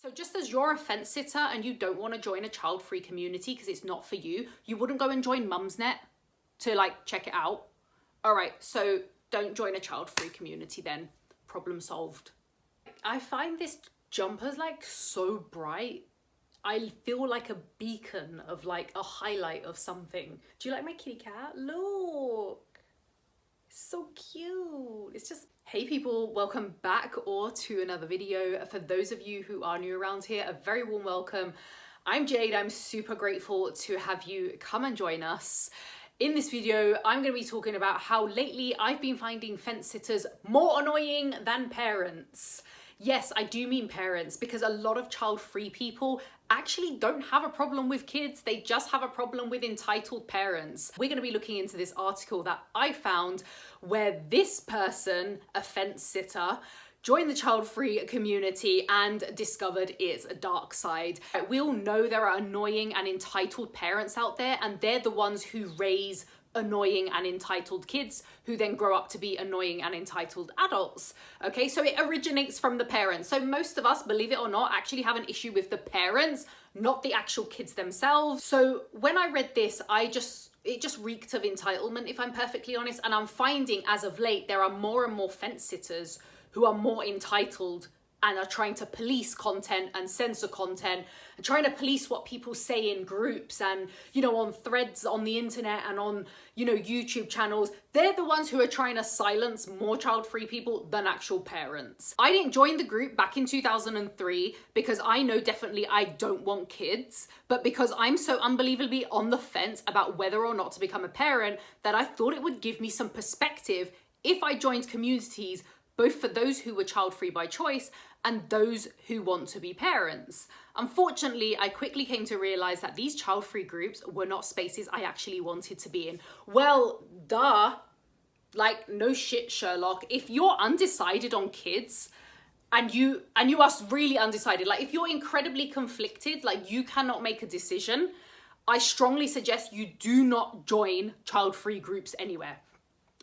So just as you're a fence sitter and you don't want to join a child-free community because it's not for you, you wouldn't go and join Mumsnet to like check it out. All right, so don't join a child-free community then. Problem solved. I find this jumper's like so bright. I feel like a beacon of like a highlight of something. Do you like my kitty cat? Look, it's so cute. It's just, hey people, welcome back or to another video. For those of you who are new around here, a very warm welcome. I'm Jade. I'm super grateful to have you come and join us. In this video, I'm going to be talking about how lately I've been finding fence sitters more annoying than parents. Yes, I do mean parents, because a lot of child-free people actually don't have a problem with kids. They just have a problem with entitled parents. We're going to be looking into this article that I found where this person, a fence sitter, joined the child-free community and discovered its dark side. We all know there are annoying and entitled parents out there, and they're the ones who raise annoying and entitled kids who then grow up to be annoying and entitled adults. Okay, so it originates from the parents. So most of us, believe it or not, actually have an issue with the parents, not the actual kids themselves. So when I read this, it just reeked of entitlement, if I'm perfectly honest. And I'm finding as of late, there are more and more fence sitters who are more entitled and are trying to police content and censor content and trying to police what people say in groups and, you know, on threads on the internet and on, you know, YouTube channels. They're the ones who are trying to silence more child-free people than actual parents. I didn't join the group back in 2003 because I know definitely I don't want kids, but because I'm so unbelievably on the fence about whether or not to become a parent that I thought it would give me some perspective if I joined communities both for those who were child-free by choice and those who want to be parents. Unfortunately, I quickly came to realize that these child-free groups were not spaces I actually wanted to be in. Well, duh. Like, no shit, Sherlock. If you're undecided on kids and you are really undecided, like if you're incredibly conflicted, like you cannot make a decision, I strongly suggest you do not join child-free groups anywhere.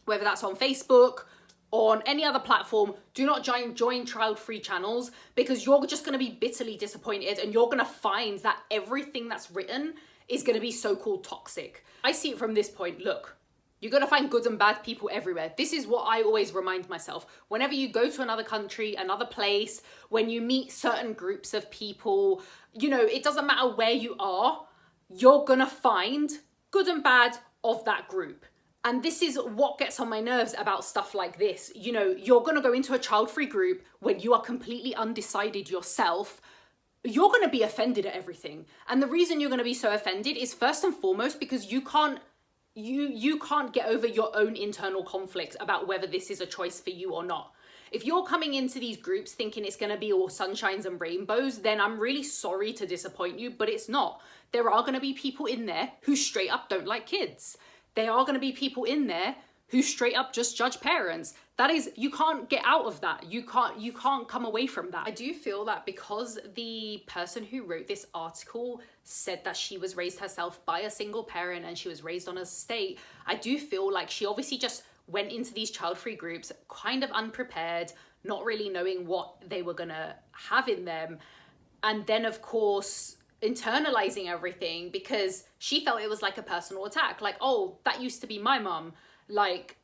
Whether that's on Facebook, on any other platform, do not join child-free channels, because you're just going to be bitterly disappointed and you're going to find that everything that's written is going to be so-called toxic. I see it from this point. Look, you're going to find good and bad people everywhere. This is what I always remind myself. Whenever you go to another country, another place, when you meet certain groups of people, you know, it doesn't matter where you are, you're going to find good and bad of that group. And this is what gets on my nerves about stuff like this. You know, you're going to go into a child-free group when you are completely undecided yourself. You're going to be offended at everything. And the reason you're going to be so offended is first and foremost because you can't get over your own internal conflict about whether this is a choice for you or not. If you're coming into these groups thinking it's going to be all sunshines and rainbows, then I'm really sorry to disappoint you, but it's not. There are going to be people in there who straight up don't like kids. There are going to be people in there who straight up just judge parents. That is, you can't get out of that. You can't come away from that. I do feel that because the person who wrote this article said that she was raised herself by a single parent and she was raised on a estate, I do feel like she obviously just went into these child-free groups kind of unprepared, not really knowing what they were gonna have in them. And then of course, internalizing everything because she felt it was like a personal attack. Like, oh, that used to be my mum. Like,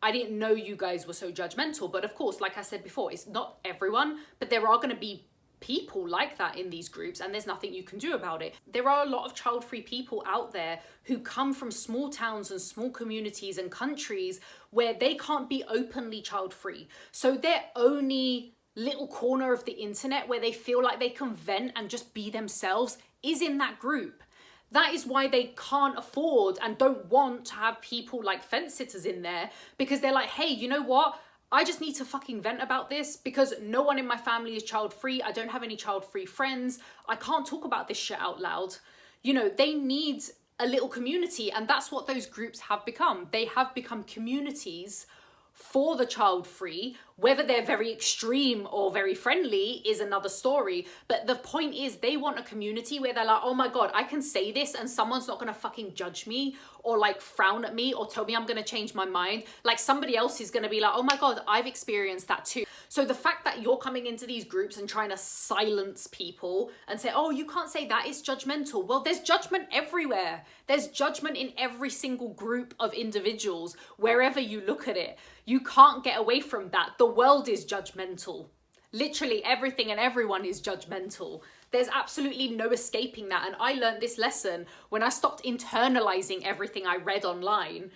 I didn't know you guys were so judgmental. But of course, like I said before, it's not everyone, but there are going to be people like that in these groups and there's nothing you can do about it. There are a lot of child-free people out there who come from small towns and small communities and countries where they can't be openly child-free. So their only little corner of the internet where they feel like they can vent and just be themselves is in that group. That is why they can't afford and don't want to have people like fence sitters in there, because they're like, hey, you know what? I just need to fucking vent about this because no one in my family is child-free. I don't have any child-free friends. I can't talk about this shit out loud. You know, they need a little community, and that's what those groups have become. They have become communities for the child-free Whether they're very extreme or very friendly is another story. But the point is, they want a community where they're like, oh my God, I can say this and someone's not gonna fucking judge me or like frown at me or tell me I'm gonna change my mind. Like somebody else is gonna be like, oh my God, I've experienced that too. So the fact that you're coming into these groups and trying to silence people and say, oh, you can't say that, it's judgmental. Well, there's judgment everywhere. There's judgment in every single group of individuals, wherever you look at it. You can't get away from that. The world is judgmental. Literally everything and everyone is judgmental. There's absolutely no escaping that. And I learned this lesson when I stopped internalizing everything I read online.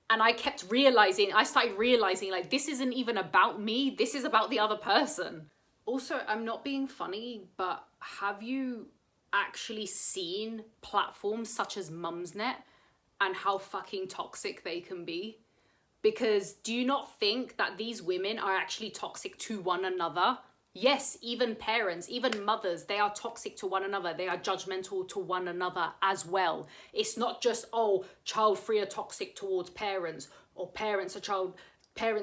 And I started realizing like, this isn't even about me. This is about the other person. Also, I'm not being funny, but have you actually seen platforms such as Mumsnet and how fucking toxic they can be? Because do you not think that these women are actually toxic to one another? Yes, even parents, even mothers, they are toxic to one another. They are judgmental to one another as well. It's not just, oh, child free are toxic towards parents, or parents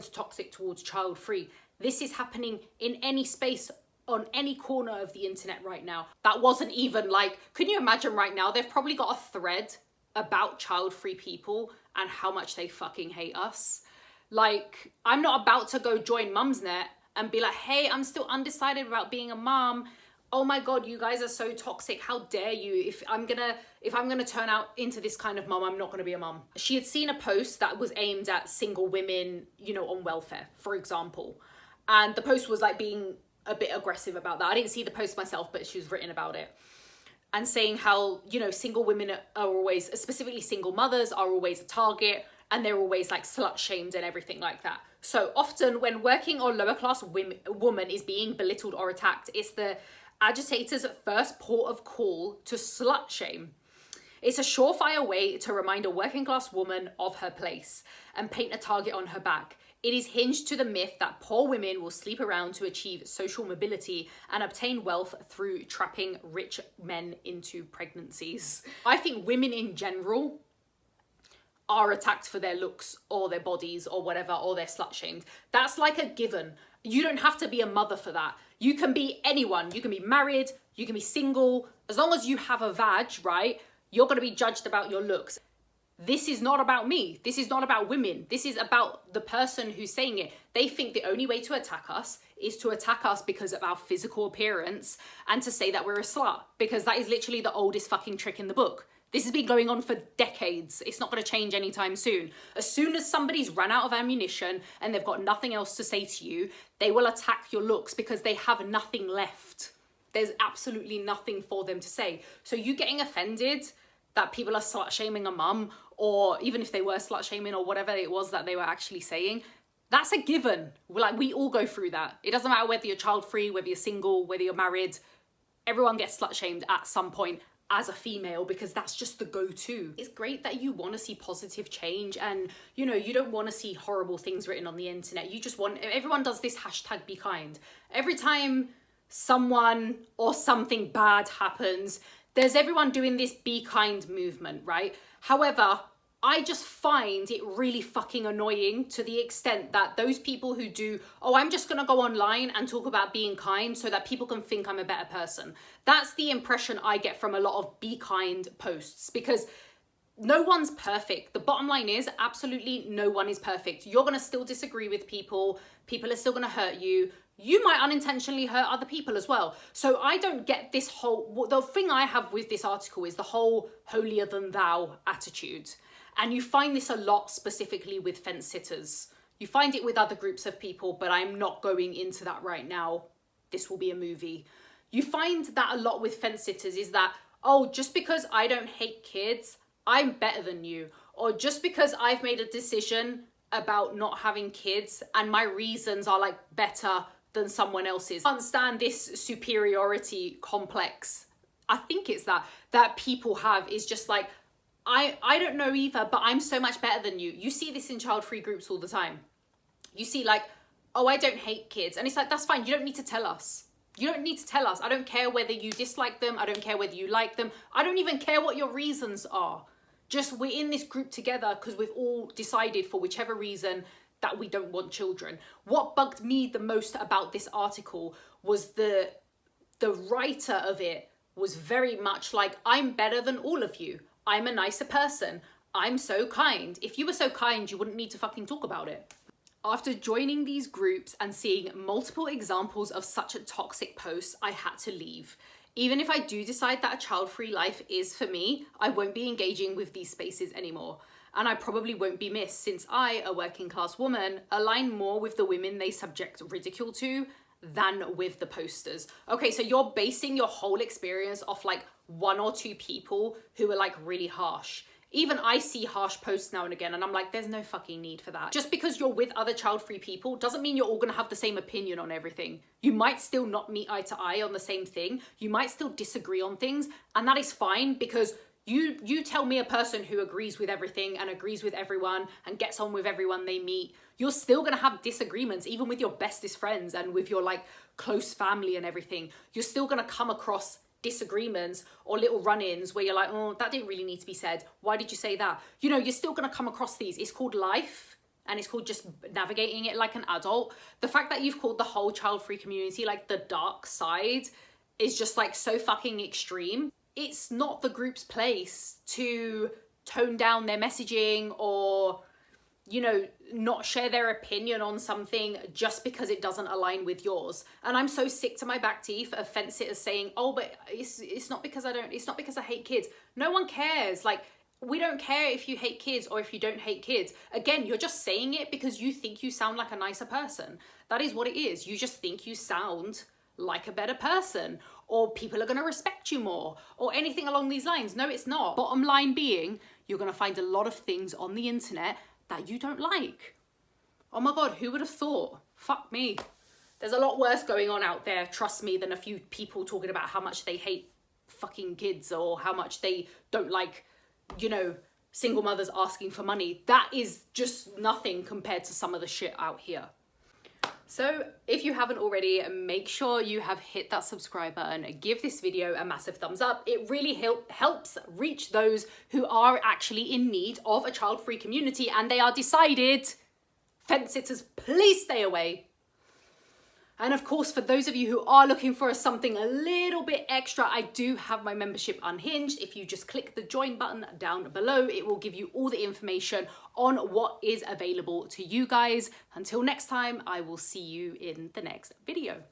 toxic towards child free. This is happening in any space, on any corner of the internet right now. That wasn't even like, can you imagine right now? They've probably got a thread about child free people and how much they fucking hate us. Like, I'm not about to go join Mumsnet and be like, hey, I'm still undecided about being a mom. Oh my God, you guys are so toxic. How dare you? If I'm gonna turn out into this kind of mom, I'm not gonna be a mom. She had seen a post that was aimed at single women, you know, on welfare, for example. And the post was like being a bit aggressive about that. I didn't see the post myself, but she was written about it. And saying how, you know, single women are always, specifically single mothers, are always a target, and they're always like slut shamed and everything like that. So often when working or lower class woman is being belittled or attacked, it's the agitator's first port of call to slut shame. It's a surefire way to remind a working class woman of her place and paint a target on her back. It is hinged to the myth that poor women will sleep around to achieve social mobility and obtain wealth through trapping rich men into pregnancies. I think women in general are attacked for their looks or their bodies or whatever, or they're slut shamed. That's like a given. You don't have to be a mother for that. You can be anyone. You can be married, you can be single. As long as you have a vag, right, you're going to be judged about your looks. This is not about me. This is not about women. This is about the person who's saying it. They think the only way to attack us is to attack us because of our physical appearance and to say that we're a slut, because that is literally the oldest fucking trick in the book. This has been going on for decades. It's not going to change anytime soon. As soon as somebody's run out of ammunition and they've got nothing else to say to you, they will attack your looks because they have nothing left. There's absolutely nothing for them to say. So you getting offended that people are slut shaming a mum, or even if they were slut shaming or whatever it was that they were actually saying, that's a given. We all go through that. It doesn't matter whether you're child free, whether you're single, whether you're married. Everyone gets slut shamed at some point as a female, because that's just the go-to. It's great that you want to see positive change, and you know, you don't want to see horrible things written on the internet. You just want, everyone does this hashtag be kind. Every time someone or something bad happens, there's everyone doing this be kind movement, right? However, I just find it really fucking annoying to the extent that those people who do, oh, I'm just gonna go online and talk about being kind so that people can think I'm a better person. That's the impression I get from a lot of be kind posts, because no one's perfect. The bottom line is absolutely no one is perfect. You're gonna still disagree with people. People are still gonna hurt you. You might unintentionally hurt other people as well. So I don't get this whole, the thing I have with this article is the whole holier than thou attitude. And you find this a lot specifically with fence sitters. You find it with other groups of people, but I'm not going into that right now. This will be a movie. You find that a lot with fence sitters is that, oh, just because I don't hate kids, I'm better than you. Or just because I've made a decision about not having kids and my reasons are like better than someone else's. I understand this superiority complex. I think it's that people have, is just like, I don't know either, but I'm so much better than you. You see this in child-free groups all the time. You see like, oh, I don't hate kids. And it's like, that's fine. You don't need to tell us. You don't need to tell us. I don't care whether you dislike them. I don't care whether you like them. I don't even care what your reasons are. Just we're in this group together because we've all decided for whichever reason that we don't want children. What bugged me the most about this article was the writer of it was very much like, I'm better than all of you. I'm a nicer person. I'm so kind. If you were so kind, you wouldn't need to fucking talk about it. After joining these groups and seeing multiple examples of such a toxic posts, I had to leave. Even if I do decide that a child-free life is for me, I won't be engaging with these spaces anymore. And I probably won't be missed, since I, a working class woman, align more with the women they subject ridicule to than with the posters. Okay, so you're basing your whole experience off like 1 or 2 people who are like really harsh. Even I see harsh posts now and again, and I'm like, there's no fucking need for that. Just because you're with other child-free people doesn't mean you're all gonna have the same opinion on everything. You might still not meet eye to eye on the same thing. You might still disagree on things, and that is fine, because you tell me a person who agrees with everything and agrees with everyone and gets on with everyone they meet, you're still gonna have disagreements, even with your bestest friends and with your like close family and everything. You're still gonna come across disagreements or little run-ins where you're like, oh, that didn't really need to be said. Why did you say that? You know, you're still gonna come across these. It's called life, and it's called just navigating it like an adult. The fact that you've called the whole child-free community like the dark side is just like so fucking extreme. It's not the group's place to tone down their messaging or, you know, not share their opinion on something just because it doesn't align with yours. And I'm so sick to my back teeth of fence sitters saying, oh, but it's not because I hate kids. No one cares. Like, we don't care if you hate kids or if you don't hate kids. Again, you're just saying it because you think you sound like a nicer person. That is what it is. You just think you sound like a better person, or people are going to respect you more, or anything along these lines. No, it's not. Bottom line being, you're going to find a lot of things on the internet that you don't like. Oh my God, who would have thought? Fuck me. There's a lot worse going on out there, trust me, than a few people talking about how much they hate fucking kids or how much they don't like, you know, single mothers asking for money. That is just nothing compared to some of the shit out here. So if you haven't already, make sure you have hit that subscribe button, give this video a massive thumbs up. It really helps reach those who are actually in need of a child-free community and they are decided. Fence sitters, please stay away. And of course, for those of you who are looking for something a little bit extra, I do have my membership Unhinged. If you just click the join button down below, it will give you all the information on what is available to you guys. Until next time, I will see you in the next video.